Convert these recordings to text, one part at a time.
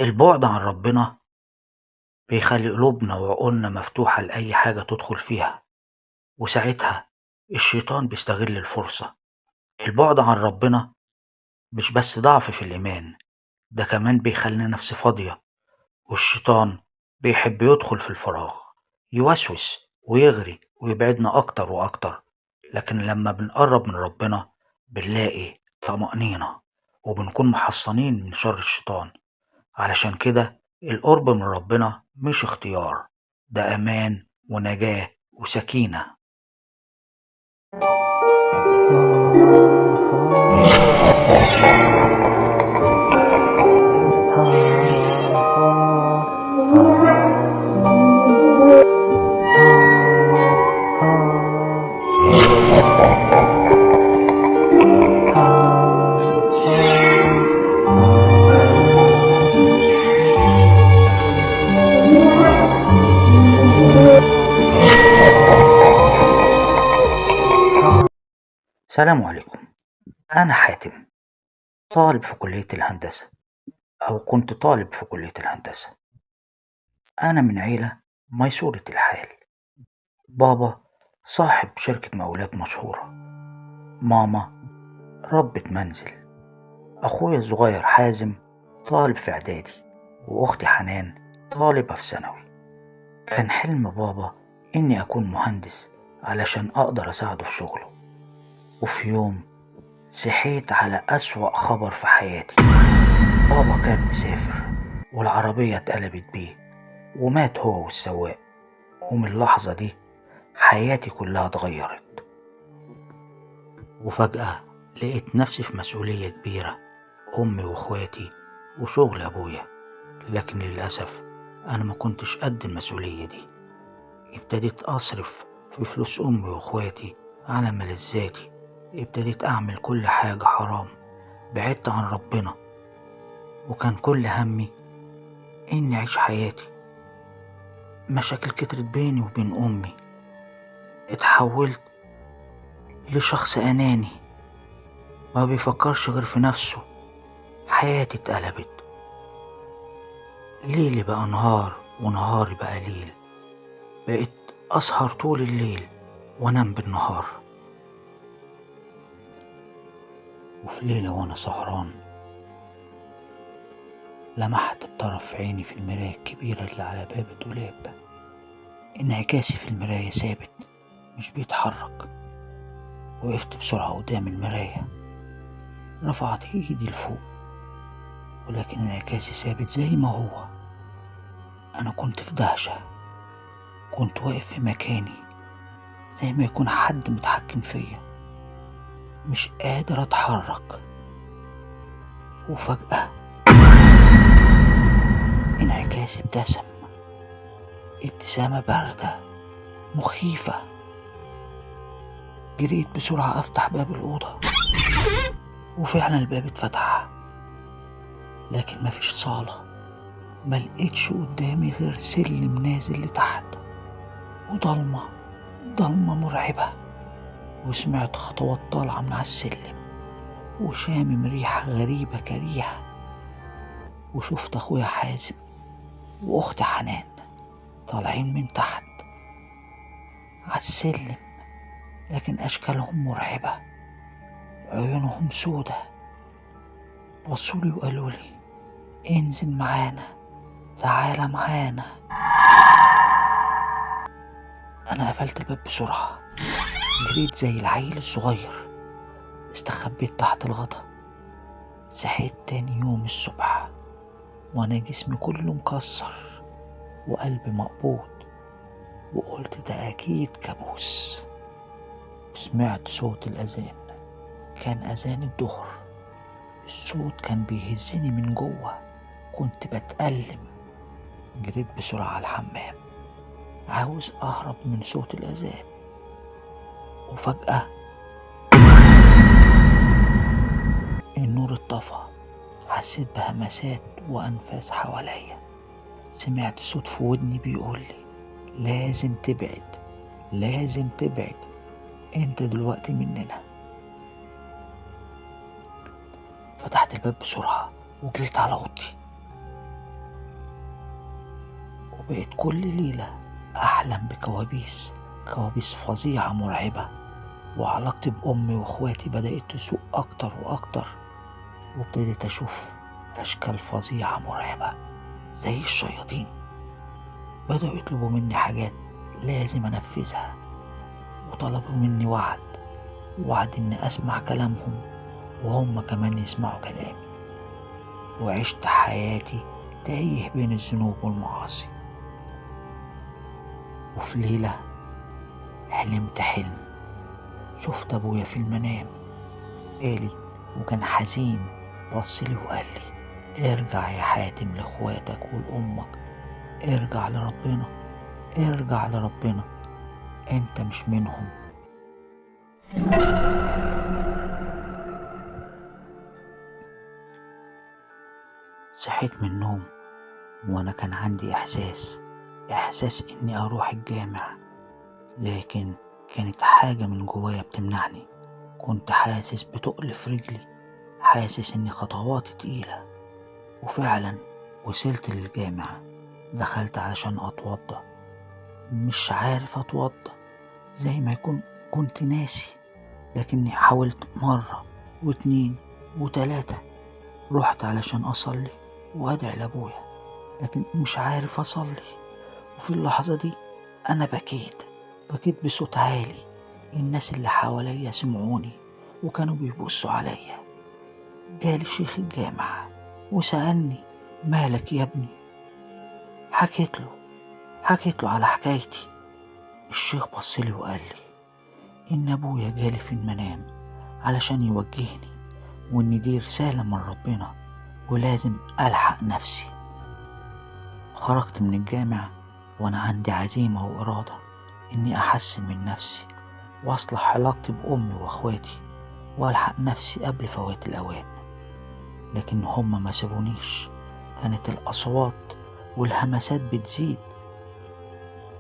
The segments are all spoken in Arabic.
البعد عن ربنا بيخلّي قلوبنا وعقولنا مفتوحة لأي حاجة تدخل فيها، وساعتها الشيطان بيستغل الفرصة. البعد عن ربنا مش بس ضعف في الإيمان، ده كمان بيخلّينا نفس فاضية، والشيطان بيحب يدخل في الفراغ، يوسوس ويغري ويبعدنا أكتر وأكتر. لكن لمّا بنقرّب من ربنا بنلاقي طمأنينة، وبنكون محصّنين من شر الشيطان. علشان كده القرب من ربنا مش اختيار، ده أمان ونجاة وسكينة. سلام عليكم. أنا حاتم، طالب في كلية الهندسة، أو كنت طالب في كلية الهندسة. أنا من عيلة ميسورة الحال. بابا صاحب شركة مقاولات مشهورة، ماما ربة منزل، أخويا الصغير حازم طالب في إعدادي، وأختي حنان طالبة في ثانوي. كان حلم بابا إني أكون مهندس علشان أقدر أساعده في شغله. وفي يوم صحيت على أسوأ خبر في حياتي. بابا كان مسافر والعربية اتقلبت بيه ومات هو والسواق. ومن اللحظة دي حياتي كلها اتغيرت، وفجأة لقيت نفسي في مسؤولية كبيرة، أمي وإخواتي وشغل أبويا. لكن للأسف أنا ما كنتش قد المسؤولية دي. ابتديت أصرف في فلوس أمي وإخواتي على ملذاتي، ابتديت أعمل كل حاجة حرام، بعدت عن ربنا، وكان كل همي إني أعيش حياتي. مشاكل كترت بيني وبين أمي، اتحولت لشخص أناني ما بيفكرش غير في نفسه. حياتي اتقلبت، ليلي بقى نهار ونهاري بقى ليل. بقيت أسهر طول الليل وأنام بالنهار. وفي ليلة وأنا سهران لمحت بطرف عيني في المراية الكبيرة اللي على باب الدولاب انعكاسي في المراية ثابت مش بيتحرك. وقفت بسرعة قدام المراية، رفعت ايدي لفوق، ولكن انعكاسي ثابت زي ما هو. انا كنت في دهشة، كنت واقف في مكاني زي ما يكون حد متحكم فيا، مش قادر اتحرك. وفجأة انعكاسي ابتسم، ابتسامة باردة مخيفة. جريت بسرعة افتح باب الأوضة، وفعلا الباب اتفتح، لكن مفيش صالة. ملقتش قدامي غير سلم نازل لتحت، وضلمة ضلمة مرعبة. وسمعت خطوات طالعة من على السلم، وشامم ريحة غريبة كريهة. وشفت أخويا حازم وأختي حنان طالعين من تحت على السلم، لكن أشكالهم مرعبة، عيونهم سودة. بصولي وقالولي انزل معانا، تعالى معانا. أنا قفلت الباب بسرعة، جريت زي العيل الصغير، استخبيت تحت الغطا. صحيت تاني يوم الصبح وأنا جسمي كله مكسر وقلبي مقبوض، وقلت ده أكيد كابوس. وسمعت صوت الأذان، كان أذان الظهر. الصوت كان بيهزني من جوه، كنت بتألم. جريت بسرعة على الحمام عاوز أهرب من صوت الأذان. وفجأة النور اتطفى، حسيت بهمسات وأنفاس حواليا. سمعت صوت في ودني بيقولي لازم تبعد، لازم تبعد، انت دلوقتي مننا. فتحت الباب بسرعة وجريت على اوضتي. بقيت كل ليلة أحلم بكوابيس، كوابيس فظيعة مرعبة، وعلاقتي بأمي وإخواتي بدأت تسوء أكتر وأكتر، وابتديت أشوف أشكال فظيعة مرعبة زي الشياطين. بدأوا يطلبوا مني حاجات لازم أنفذها، وطلبوا مني وعد إني أسمع كلامهم وهم كمان يسمعوا كلامي. وعشت حياتي تايه بين الذنوب والمعاصي. وفي ليلة حلمت حلم، شفت أبويا في المنام قالي، وكان حزين، بصلي وقال لي: ارجع يا حاتم لإخواتك ولأمك، ارجع لربنا، ارجع لربنا، انت مش منهم. صحيت من النوم وانا كان عندي احساس اني اروح الجامع، لكن كانت حاجة من جوايا بتمنعني. كنت حاسس بتقل في رجلي، حاسس ان خطواتي تقيلة. وفعلا وصلت للجامع، دخلت علشان اتوضى، مش عارف اتوضى، زي ما كنت ناسي. لكني حاولت مرة واتنين وتلاتة، رحت علشان اصلي وادعي لابويا، لكن مش عارف اصلي. وفي اللحظة دي انا بكيت بصوت عالي. الناس اللي حواليا سمعوني وكانوا بيبصوا عليا. جالي شيخ الجامع وسألني: مالك يا ابني؟ حكيت له على حكايتي. الشيخ بصلي وقال لي إن أبويا جالي في المنام علشان يوجهني، وإن دي رسالة من ربنا ولازم ألحق نفسي. خرجت من الجامع وأنا عندي عزيمة وإرادة إني أحسن من نفسي وأصلح علاقتي بأمي وأخواتي وألحق نفسي قبل فوات الأوان. لكن هما ما سابونيش، كانت الأصوات والهمسات بتزيد،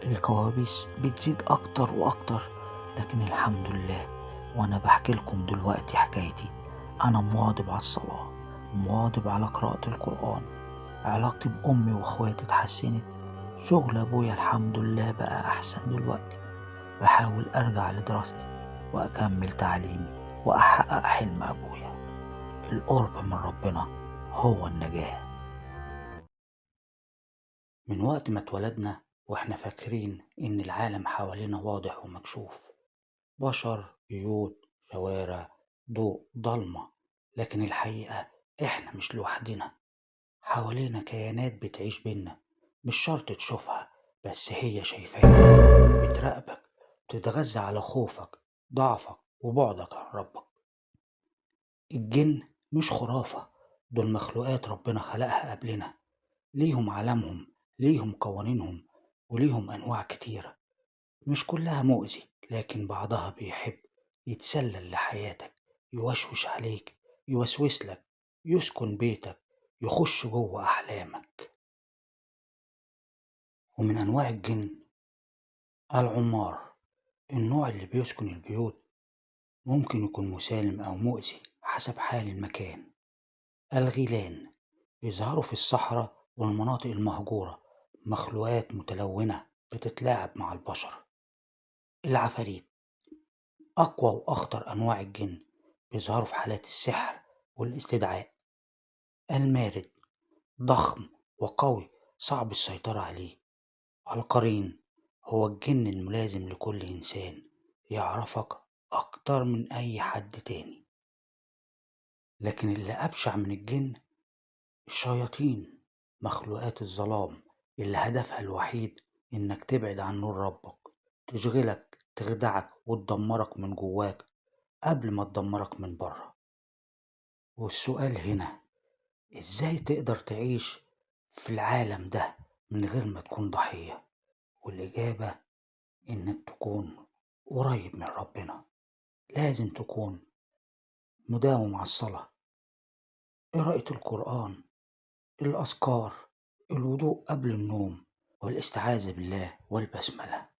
الكوابيس بتزيد أكتر وأكتر. لكن الحمد لله، وأنا بحكي لكم دلوقتي حكايتي، أنا مواظب على الصلاة، مواظب على قراءة القرآن، علاقتي بأمي وأخواتي اتحسنت، شغل أبويا الحمد لله بقى أحسن دلوقتي. بحاول أرجع لدراستي وأكمل تعليمي وأحقق حلم أبويا. القرب من ربنا هو النجاة. من وقت ما اتولدنا واحنا فاكرين ان العالم حوالينا واضح ومكشوف، بشر، بيوت، شوارع، ضوء، ضلمة. لكن الحقيقة احنا مش لوحدنا، حوالينا كيانات بتعيش بينا، مش شرط تشوفها بس هي شايفاك، بتراقبك، بتتغذى على خوفك، ضعفك، وبعدك عن ربك. الجن مش خرافة، دول مخلوقات ربنا خلقها قبلنا، ليهم عالمهم، ليهم قوانينهم، وليهم أنواع كتيرة. مش كلها مؤذي، لكن بعضها بيحب يتسلل لحياتك، يوشوش عليك، يوسوس لك، يسكن بيتك، يخش جوه أحلامك. ومن أنواع الجن العمار، النوع اللي بيسكن البيوت، ممكن يكون مسالم أو مؤذي حسب حال المكان. الغيلان بيظهروا في الصحراء والمناطق المهجورة، مخلوقات متلونة بتتلاعب مع البشر. العفاريت أقوى وأخطر أنواع الجن، بيظهروا في حالات السحر والاستدعاء. المارد ضخم وقوي، صعب السيطرة عليه. القرين هو الجن الملازم لكل إنسان، يعرفك أكتر من أي حد تاني. لكن اللي أبشع من الجن الشياطين، مخلوقات الظلام اللي هدفها الوحيد إنك تبعد عن نور ربك، تشغلك، تخدعك وتدمرك من جواك قبل ما تدمرك من بره. والسؤال هنا: إزاي تقدر تعيش في العالم ده من غير ما تكون ضحية؟ والإجابة إنك تكون قريب من ربنا. لازم تكون مداوم على الصلاة، قراءة القرآن، الأذكار، الوضوء قبل النوم، والاستعاذة بالله والبسملة.